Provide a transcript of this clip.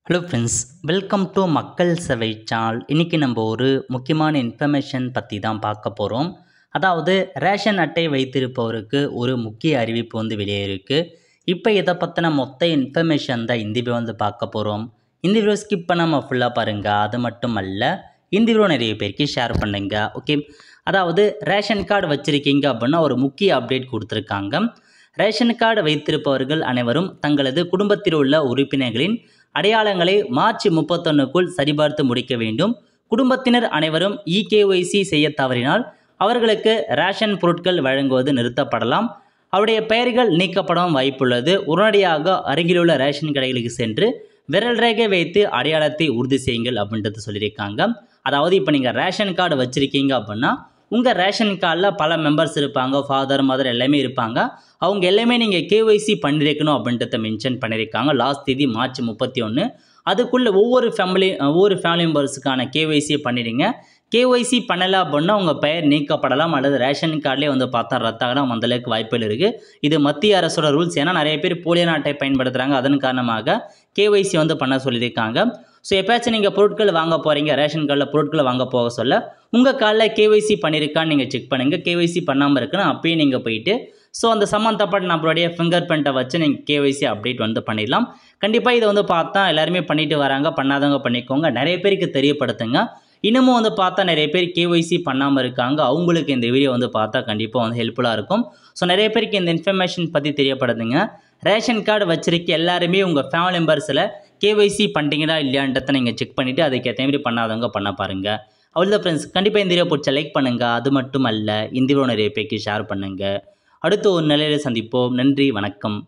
Hello friends, welcome to மக்கள் சேவை channel. இன்றைக்கி நம்ம ஒரு முக்கியமான இன்ஃபர்மேஷன் பற்றி தான் பார்க்க போகிறோம். அதாவது ரேஷன் அட்டை வைத்திருப்பவருக்கு ஒரு முக்கிய அறிவிப்பு வெளியே இருக்குது. இப்போ இதை பற்றின மொத்த இன்ஃபர்மேஷன் தான் இந்த வீடியோ பார்க்க போகிறோம். இந்த வீடியோ ஸ்கிப் பண்ணாமல் ஃபுல்லாக பாருங்கள். அது மட்டும் அல்ல, இந்த வீடியோ நிறைய பேருக்கு ஷேர் பண்ணுங்க. ஓகே, அதாவது ரேஷன் கார்டு வச்சுருக்கீங்க அப்படின்னா ஒரு முக்கிய அப்டேட் கொடுத்துருக்காங்க. ரேஷன் கார்டு வைத்திருப்பவர்கள் அனைவரும் தங்களது குடும்பத்தில் உள்ள உறுப்பினர்களின் அடையாளங்களை மார்ச் 31க்குள் சரிபார்த்து முடிக்க வேண்டும். குடும்பத்தினர் அனைவரும் இகேஒய்சி செய்ய தவறினால் அவர்களுக்கு ரேஷன் பொருட்கள் வழங்குவது நிறுத்தப்படலாம். அவருடைய பெயர்கள் நீக்கப்படவும் வாய்ப்புள்ளது. உடனடியாக அருகிலுள்ள ரேஷன் கடைகளுக்கு சென்று விரல் ரேகை வைத்து அடையாளத்தை உறுதி செய்யுங்கள் அப்படின்றது சொல்லியிருக்காங்க. அதாவது இப்போ நீங்கள் ரேஷன் கார்டு வச்சுருக்கீங்க அப்படின்னா உங்கள் ரேஷன் கார்டில் பல மெம்பர்ஸ் இருப்பாங்க, ஃபாதர் மதர் எல்லாமே இருப்பாங்க. அவங்க எல்லாமே நீங்கள் கேஒய்சி பண்ணியிருக்கணும் அப்படின்றத மென்ஷன் பண்ணியிருக்காங்க. லாஸ்ட் தேதி மார்ச் 31. அதுக்குள்ளே ஒவ்வொரு ஃபேமிலி மெம்பர்ஸுக்கான கேஒய்சியை பண்ணிடுங்க. கேஒய்சி பண்ணலை அப்படின்னா உங்கள் பெயர் நீக்கப்படலாம் அல்லது ரேஷன் கார்டிலே பார்த்தா ரத்தாகலாம். அந்தளவுக்கு வாய்ப்புகள் இருக்குது. இது மத்திய அரசோட ரூல்ஸ். ஏன்னா நிறைய பேர் போலியான அட்டை பயன்படுத்துகிறாங்க. அதன் காரணமாக கேஒய்சி பண்ண சொல்லியிருக்காங்க. ஸோ எப்போயாச்சும் நீங்கள் பொருட்கள் வாங்க போகிறீங்க, ரேஷன் கார்டில் பொருட்களை வாங்க போக சொல்ல உங்கள் கார்டில் கேஒய்சி பண்ணியிருக்கான்னு நீங்கள் செக் பண்ணுங்கள். கேஒய்சி பண்ணாமல் இருக்குன்னா அப்பயே நீங்கள் போயிட்டு அந்த சம்மந்தப்பட்ட நம்மளுடைய ஃபிங்கர் பிரிண்ட்டை வச்சு நீங்கள் கேஒய்சி அப்டேட் பண்ணிடலாம். கண்டிப்பாக இதை பார்த்தா எல்லாருமே பண்ணிட்டு வராங்க. பண்ணாதவங்க பண்ணிக்கோங்க. நிறைய பேருக்கு தெரியப்படுத்துங்க. இன்னமும் பார்த்தா நிறைய பேர் கேஒய்சி பண்ணாமல் இருக்காங்க. அவங்களுக்கு இந்த வீடியோ பார்த்தா கண்டிப்பாக ஹெல்ப்ஃபுல்லாக இருக்கும். ஸோ நிறைய பேருக்கு இந்த இன்ஃபர்மேஷன் பற்றி தெரியப்படுதுங்க. ரேஷன் கார்டு வச்சிருக்க எல்லாருமே உங்கள் ஃபேமிலி மெம்பர்ஸில் கேஒய்சி பண்ணிட்டீங்களா இல்லையான்றதை நீங்கள் செக் பண்ணிவிட்டு அதுக்கேற்ற மாதிரி பண்ணாதவங்க பண்ண பாருங்கள். அவ்வளோதான் ஃப்ரெண்ட்ஸ். கண்டிப்பாக இந்த வீடியோ பிடிச்ச லைக் பண்ணுங்கள். அது மட்டும் அல்ல, இந்த வீடியோ நிறைய பேருக்கு ஷேர் பண்ணுங்கள். அடுத்து ஒரு நிலையில் சந்திப்போம். நன்றி, வணக்கம்.